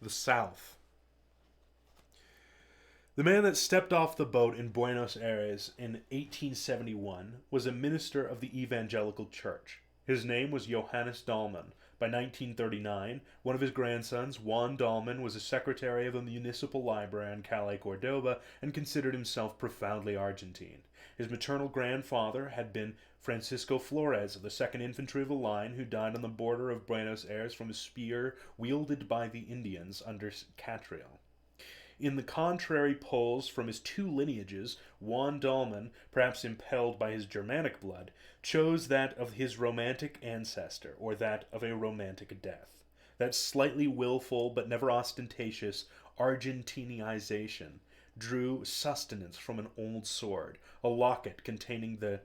The South. The man that stepped off the boat in Buenos Aires in 1871 was a minister of the Evangelical Church. His name was Johannes Dahlmann. By 1939, one of his grandsons, Juan Dahlmann, was a secretary of a municipal library in Calais, Cordoba, and considered himself profoundly Argentine. His maternal grandfather had been Francisco Flores of the 2nd Infantry of the Line, who died on the border of Buenos Aires from a spear wielded by the Indians under Catriel. In the contrary poles from his two lineages, Juan Dahlmann, perhaps impelled by his Germanic blood, chose that of his romantic ancestor, or that of a romantic death. That slightly willful but never ostentatious Argentinization drew sustenance from an old sword, a locket containing the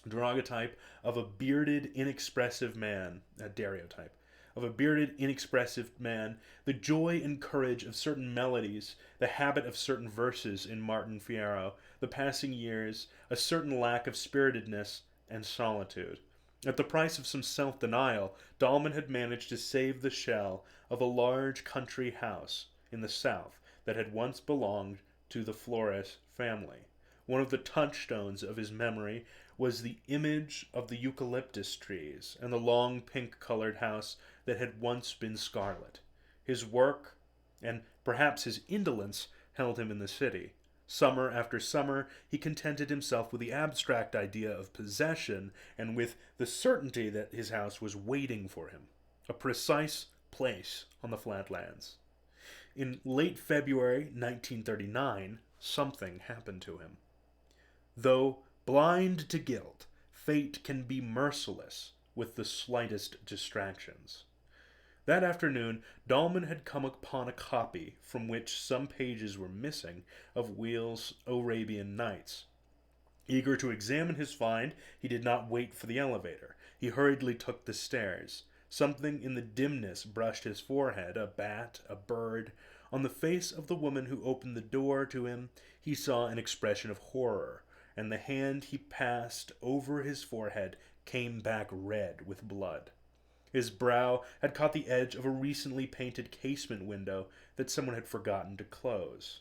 daguerreotype of a bearded, inexpressive man, a daguerreotype, of a bearded, inexpressive man, the joy and courage of certain melodies, the habit of certain verses in Martin Fierro, the passing years, a certain lack of spiritedness and solitude. At the price of some self denial, Dahlmann had managed to save the shell of a large country house in the south that had once belonged to the Flores family. One of the touchstones of his memory was the image of the eucalyptus trees and the long pink colored house that had once been scarlet. His work, and perhaps his indolence, held him in the city. Summer after summer, he contented himself with the abstract idea of possession and with the certainty that his house was waiting for him, a precise place on the flatlands. In late February 1939, something happened to him. Though blind to guilt, fate can be merciless with the slightest distractions. That afternoon, Dahlmann had come upon a copy, from which some pages were missing, of Whele's Arabian Nights. Eager to examine his find, he did not wait for the elevator. He hurriedly took the stairs. Something in the dimness brushed his forehead, a bat, a bird. On the face of the woman who opened the door to him, he saw an expression of horror, and the hand he passed over his forehead came back red with blood. His brow had caught the edge of a recently painted casement window that someone had forgotten to close.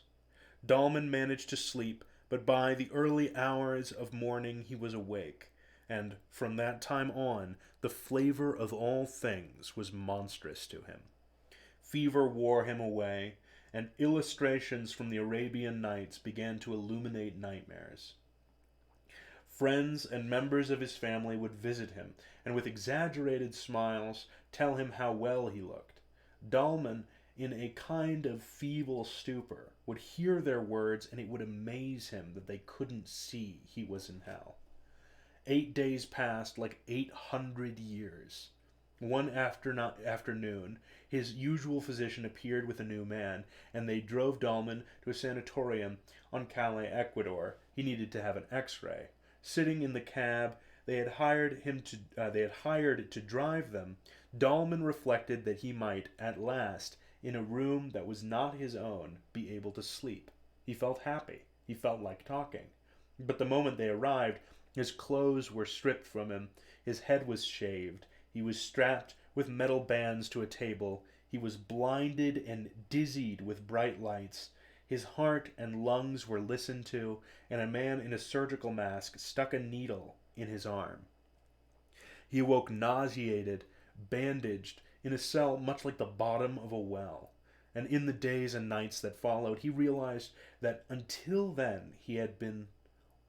Dahlmann managed to sleep, but by the early hours of morning he was awake, and from that time on the flavor of all things was monstrous to him. Fever wore him away, and illustrations from the Arabian Nights began to illuminate nightmares. Friends and members of his family would visit him, and with exaggerated smiles tell him how well he looked. Dahlmann, in a kind of feeble stupor, would hear their words, and it would amaze him that they couldn't see he was in hell. 8 days passed like 800 years. One afternoon, his usual physician appeared with a new man, and they drove Dahlmann to a sanatorium on Calais, Ecuador. He needed to have an X-ray. Sitting in the cab they had hired to drive them, Dahlmann reflected that he might, at last, in a room that was not his own, be able to sleep. He felt happy. He felt like talking. But the moment they arrived, his clothes were stripped from him, his head was shaved, he was strapped with metal bands to a table, he was blinded and dizzied with bright lights. His heart and lungs were listened to, and a man in a surgical mask stuck a needle in his arm. He awoke nauseated, bandaged, in a cell much like the bottom of a well, and in the days and nights that followed he realized that until then he had been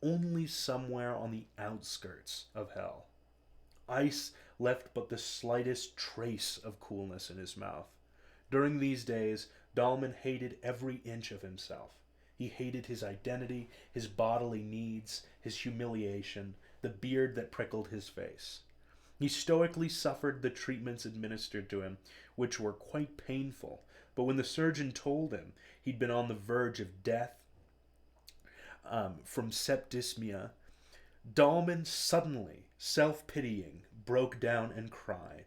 only somewhere on the outskirts of hell. Ice left but the slightest trace of coolness in his mouth. During these days, Dahlmann hated every inch of himself. He hated his identity, his bodily needs, his humiliation, the beard that prickled his face. He stoically suffered the treatments administered to him, which were quite painful, but when the surgeon told him he'd been on the verge of death from septicemia, Dahlmann suddenly, self-pitying, broke down and cried.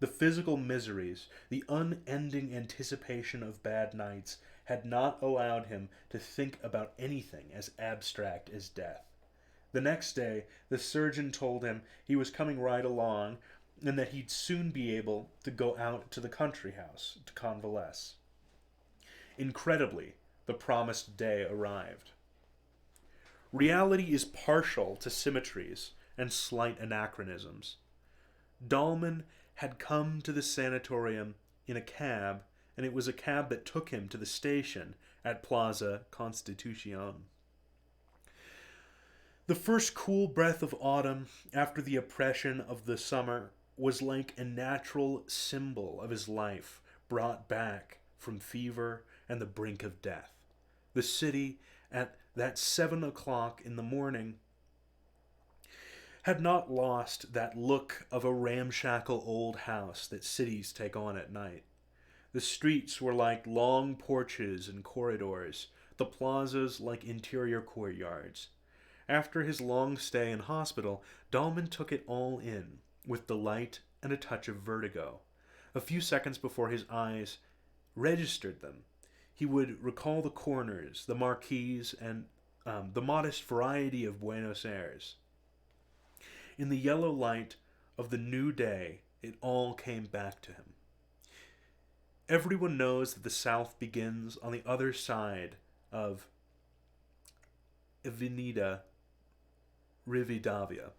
The physical miseries, the unending anticipation of bad nights, had not allowed him to think about anything as abstract as death. The next day, the surgeon told him he was coming right along, and that he'd soon be able to go out to the country house to convalesce. Incredibly, the promised day arrived. Reality is partial to symmetries and slight anachronisms. Dahlman had come to the sanatorium in a cab, and it was a cab that took him to the station at Plaza Constitucion. The first cool breath of autumn after the oppression of the summer was like a natural symbol of his life brought back from fever and the brink of death. The city, at that 7 o'clock in the morning, had not lost that look of a ramshackle old house that cities take on at night. The streets were like long porches and corridors, the plazas like interior courtyards. After his long stay in hospital, Dahlman took it all in, with delight and a touch of vertigo. A few seconds before his eyes registered them, he would recall the corners, the marquees, and the modest variety of Buenos Aires. In the yellow light of the new day, it all came back to him. Everyone knows that the South begins on the other side of Avenida Rivadavia.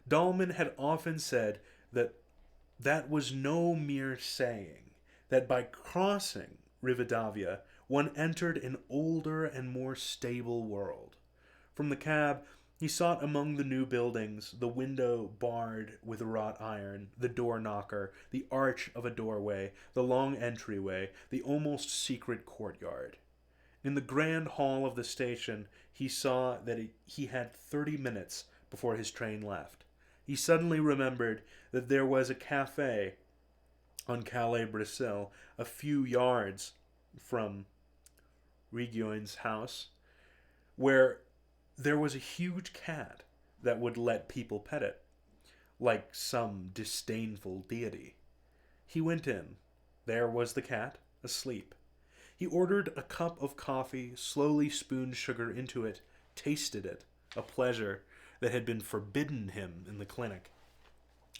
Dahlman had often said that that was no mere saying, that by crossing Rivadavia, one entered an older and more stable world. From the cab, he sought among the new buildings, the window barred with wrought iron, the door knocker, the arch of a doorway, the long entryway, the almost secret courtyard. In the grand hall of the station, he saw that he had 30 minutes before his train left. He suddenly remembered that there was a cafe on Calais Brazil, a few yards from Regione's house, where there was a huge cat that would let people pet it, like some disdainful deity. He went in. There was the cat, asleep. He ordered a cup of coffee, slowly spooned sugar into it, tasted it, a pleasure that had been forbidden him in the clinic,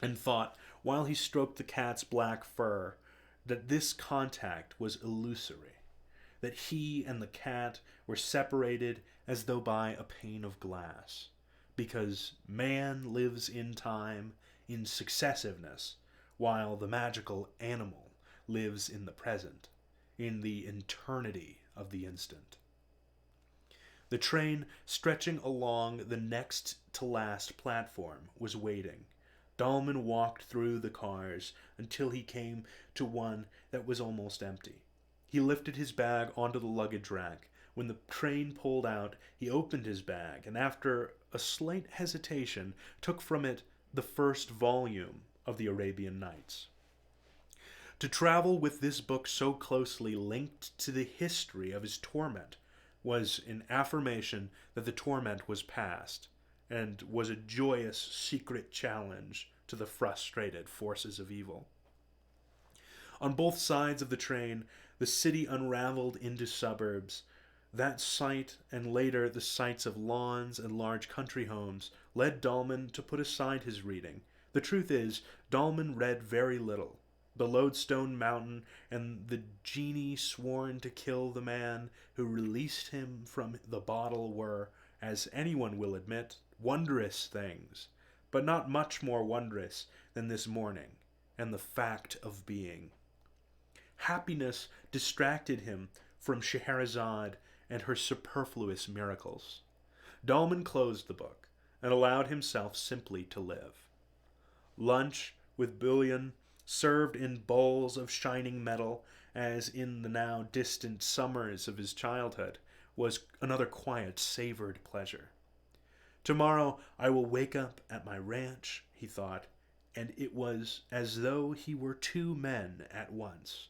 and thought, while he stroked the cat's black fur, that this contact was illusory, that he and the cat were separated as though by a pane of glass, because man lives in time, in successiveness, while the magical animal lives in the present, in the eternity of the instant. The train, stretching along the next to last platform, was waiting. Dahlman walked through the cars until he came to one that was almost empty. He lifted his bag onto the luggage rack. When the train pulled out, he opened his bag and, after a slight hesitation, took from it the first volume of the Arabian Nights. To travel with this book so closely linked to the history of his torment was an affirmation that the torment was past, and was a joyous secret challenge to the frustrated forces of evil. On both sides of the train, the city unraveled into suburbs. That sight, and later the sights of lawns and large country homes, led Dahlman to put aside his reading. The truth is, Dahlman read very little. The lodestone mountain and the genie sworn to kill the man who released him from the bottle were, as anyone will admit, wondrous things, but not much more wondrous than this morning and the fact of being. Happiness distracted him from Scheherazade and her superfluous miracles. Dahlman closed the book and allowed himself simply to live. Lunch with bouillon, served in bowls of shining metal, as in the now distant summers of his childhood, was another quiet, savored pleasure. Tomorrow I will wake up at my ranch, he thought, and it was as though he were two men at once.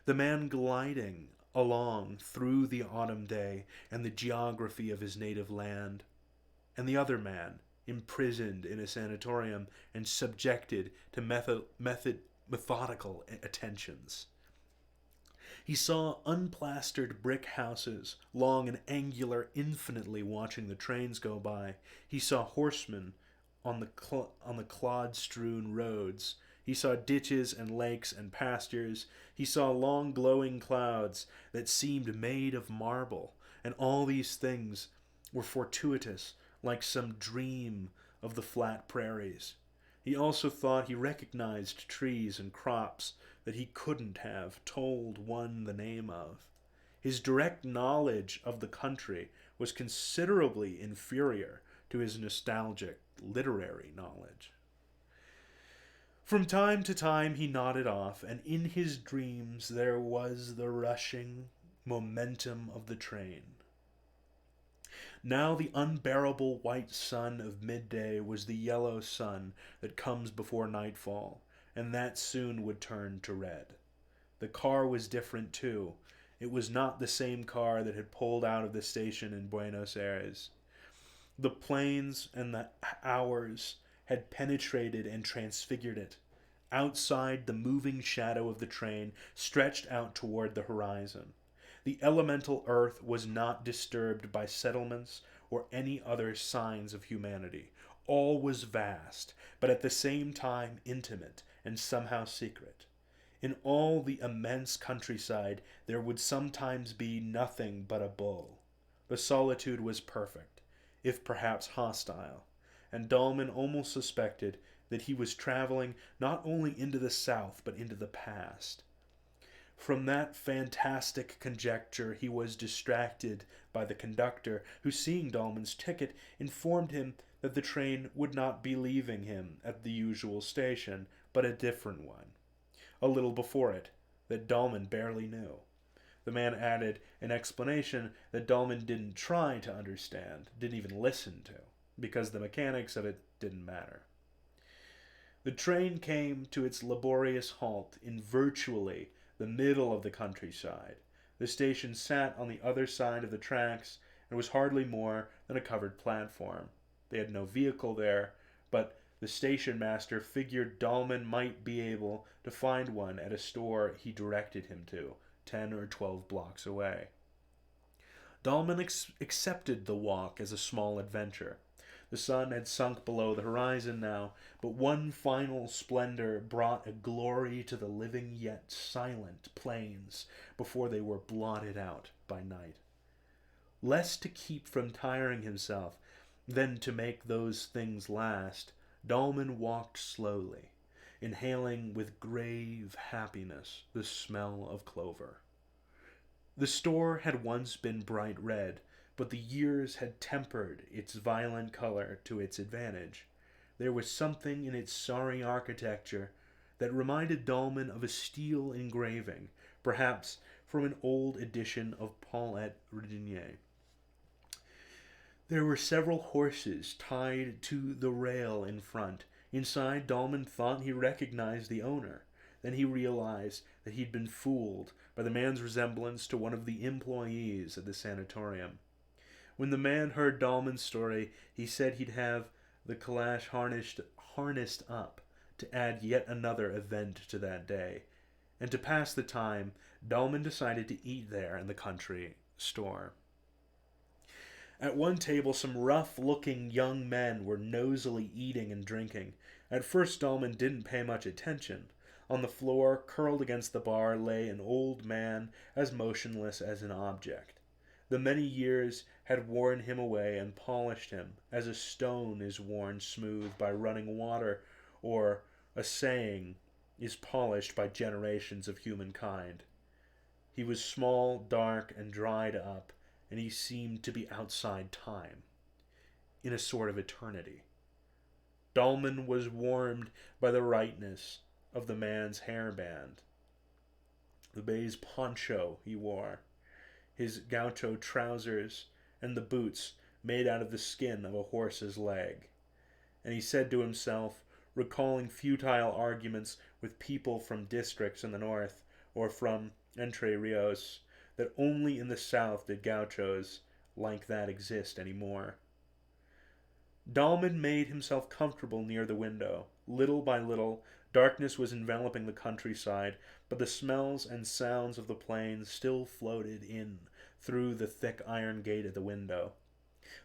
The man gliding along through the autumn day and the geography of his native land, and the other man imprisoned in a sanatorium and subjected to methodical attentions. He saw unplastered brick houses, long and angular, infinitely watching the trains go by. He saw horsemen on the clod-strewn roads. He saw ditches and lakes and pastures. He saw long glowing clouds that seemed made of marble, and all these things were fortuitous, like some dream of the flat prairies. He also thought he recognized trees and crops that he couldn't have told one the name of. His direct knowledge of the country was considerably inferior to his nostalgic literary knowledge. From time to time he nodded off, and in his dreams there was the rushing momentum of the train. Now the unbearable white sun of midday was the yellow sun that comes before nightfall, and that soon would turn to red. The car was different too. It was not the same car that had pulled out of the station in Buenos Aires. The plains and the hours had penetrated and transfigured it. Outside, the moving shadow of the train stretched out toward the horizon. The elemental earth was not disturbed by settlements or any other signs of humanity. All was vast, but at the same time intimate and somehow secret. In all the immense countryside there would sometimes be nothing but a bull. The solitude was perfect, if perhaps hostile, and Dahlmann almost suspected that he was traveling not only into the south but into the past. From that fantastic conjecture he was distracted by the conductor, who, seeing Dahlmann's ticket, informed him that the train would not be leaving him at the usual station, but a different one, a little before it, that Dahlmann barely knew. The man added an explanation that Dahlmann didn't try to understand, didn't even listen to, because the mechanics of it didn't matter. The train came to its laborious halt in virtually the middle of the countryside. The station sat on the other side of the tracks and was hardly more than a covered platform. They had no vehicle there, but the station master figured Dahlmann might be able to find one at a store he directed him to, 10 or 12 blocks away. Dahlmann accepted the walk as a small adventure. The sun had sunk below the horizon now, but one final splendor brought a glory to the living yet silent plains before they were blotted out by night. Less to keep from tiring himself than to make those things last, Dahlmann walked slowly, inhaling with grave happiness the smell of clover. The store had once been bright red, but the years had tempered its violent color to its advantage. There was something in its sorry architecture that reminded Dahlmann of a steel engraving, perhaps from an old edition of Paulette Rudinier. There were several horses tied to the rail in front. Inside, Dahlmann thought he recognized the owner. Then he realized that he'd been fooled by the man's resemblance to one of the employees at the sanatorium. When the man heard Dahlmann's story, he said he'd have the calash harnessed up to add yet another event to that day. And to pass the time, Dahlmann decided to eat there in the country store. At one table, some rough-looking young men were nosily eating and drinking. At first, Dahlmann didn't pay much attention. On the floor, curled against the bar, lay an old man as motionless as an object. The many years had worn him away and polished him, as a stone is worn smooth by running water, or a saying is polished by generations of humankind. He was small, dark, and dried up, and he seemed to be outside time, in a sort of eternity. Dahlmann was warmed by the rightness of the man's hairband, the baize poncho he wore, his gaucho trousers, and the boots made out of the skin of a horse's leg. And he said to himself, recalling futile arguments with people from districts in the north, or from Entre Rios, that only in the south did gauchos like that exist anymore. Dahlmann made himself comfortable near the window. Little by little, darkness was enveloping the countryside, but the smells and sounds of the plains still floated in through the thick iron gate at the window.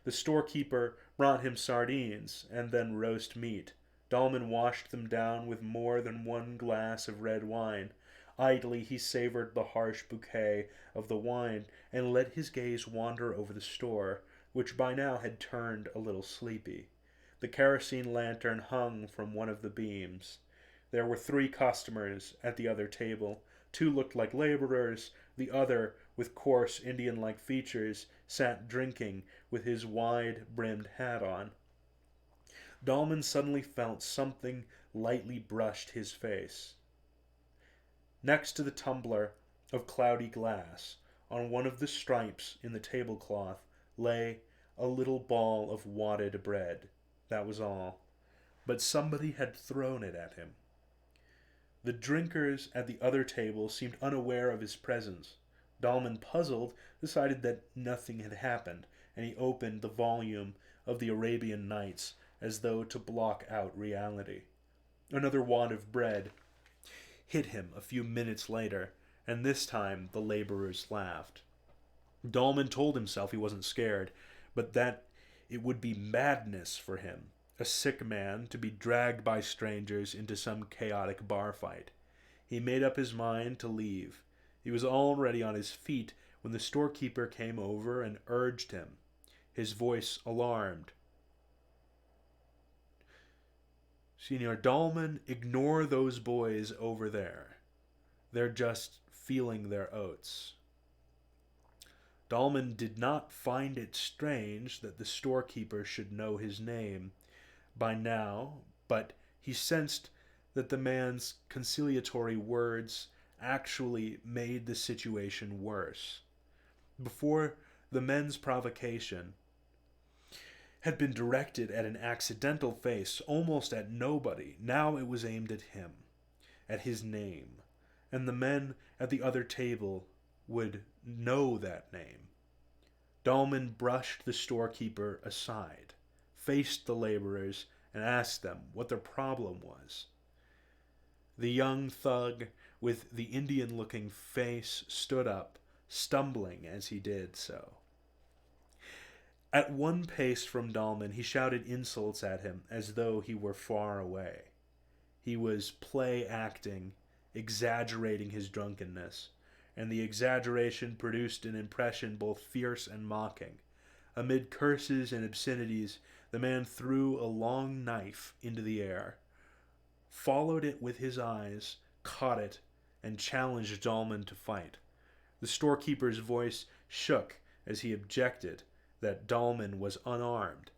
The storekeeper brought him sardines and then roast meat. Dahlman washed them down with more than one glass of red wine. Idly he savored the harsh bouquet of the wine and let his gaze wander over the store, which by now had turned a little sleepy. The kerosene lantern hung from one of the beams. There were 3 customers at the other table. 2 looked like laborers. The other, with coarse Indian-like features, sat drinking with his wide-brimmed hat on. Dahlman suddenly felt something lightly brushed his face. Next to the tumbler of cloudy glass, on one of the stripes in the tablecloth, lay a little ball of wadded bread. That was all. But somebody had thrown it at him. The drinkers at the other table seemed unaware of his presence. Dahlman, puzzled, decided that nothing had happened, and he opened the volume of the Arabian Nights as though to block out reality. Another wad of bread hit him a few minutes later, and this time the laborers laughed. Dahlman told himself he wasn't scared, but that it would be madness for him, a sick man, to be dragged by strangers into some chaotic bar fight. He made up his mind to leave. He was already on his feet when the storekeeper came over and urged him, his voice alarmed. "Senor Dahlman, ignore those boys over there. They're just feeling their oats." Dahlman did not find it strange that the storekeeper should know his name by now, but he sensed that the man's conciliatory words actually made the situation worse. Before, the men's provocation had been directed at an accidental face, almost at nobody. Now it was aimed at him, at his name, and the men at the other table would know that name. Dahlman brushed the storekeeper aside, faced the laborers, and asked them what their problem was. The young thug with the Indian-looking face stood up, stumbling as he did so. At one pace from Dahlman, he shouted insults at him as though he were far away. He was play-acting, exaggerating his drunkenness, and the exaggeration produced an impression both fierce and mocking. Amid curses and obscenities, the man threw a long knife into the air, followed it with his eyes, caught it, and challenged Dahlman to fight. The storekeeper's voice shook as he objected that Dahlman was unarmed.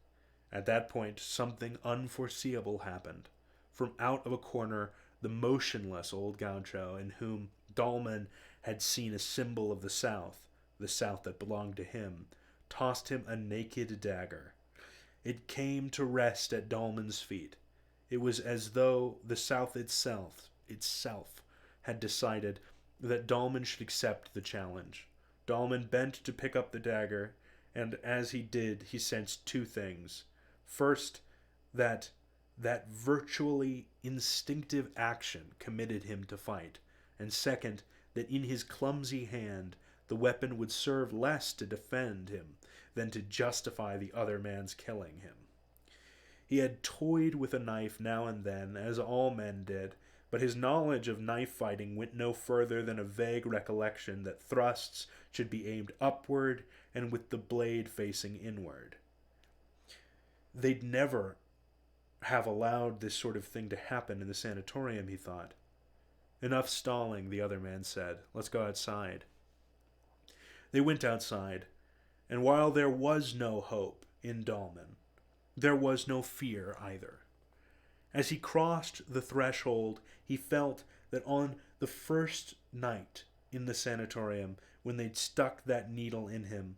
At that point, something unforeseeable happened. From out of a corner, the motionless old gaucho, in whom Dahlman had seen a symbol of the South that belonged to him, tossed him a naked dagger. It came to rest at Dahlman's feet. It was as though the South itself had decided that Dahlman should accept the challenge. Dahlman bent to pick up the dagger, and as he did, he sensed 2 things. First, that virtually instinctive action committed him to fight, and second, that in his clumsy hand the weapon would serve less to defend him than to justify the other man's killing him. He had toyed with a knife now and then, as all men did, but his knowledge of knife fighting went no further than a vague recollection that thrusts should be aimed upward and with the blade facing inward. They'd never have allowed this sort of thing to happen in the sanatorium, he thought. "Enough stalling," the other man said. "Let's go outside." They went outside, and while there was no hope in Dahlman, there was no fear either. As he crossed the threshold, he felt that on the first night in the sanatorium, when they'd stuck that needle in him,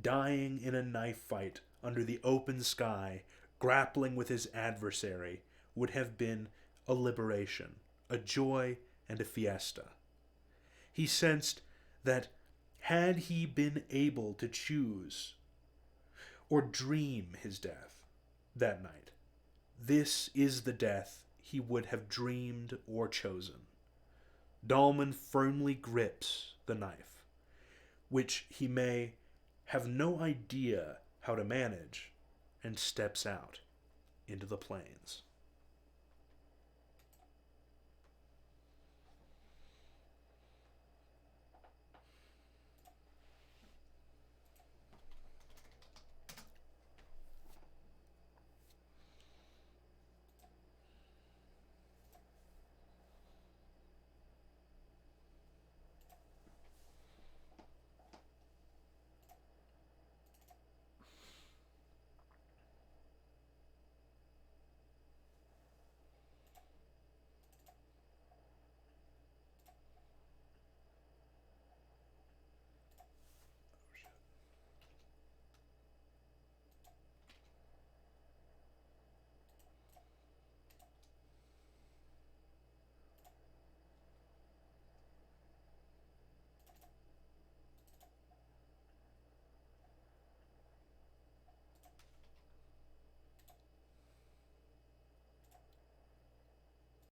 dying in a knife fight under the open sky, grappling with his adversary, would have been a liberation, a joy, and a fiesta. He sensed that had he been able to choose or dream his death that night, this is the death he would have dreamed or chosen. Dahlman firmly grips the knife, which he may have no idea how to manage, and steps out into the plains.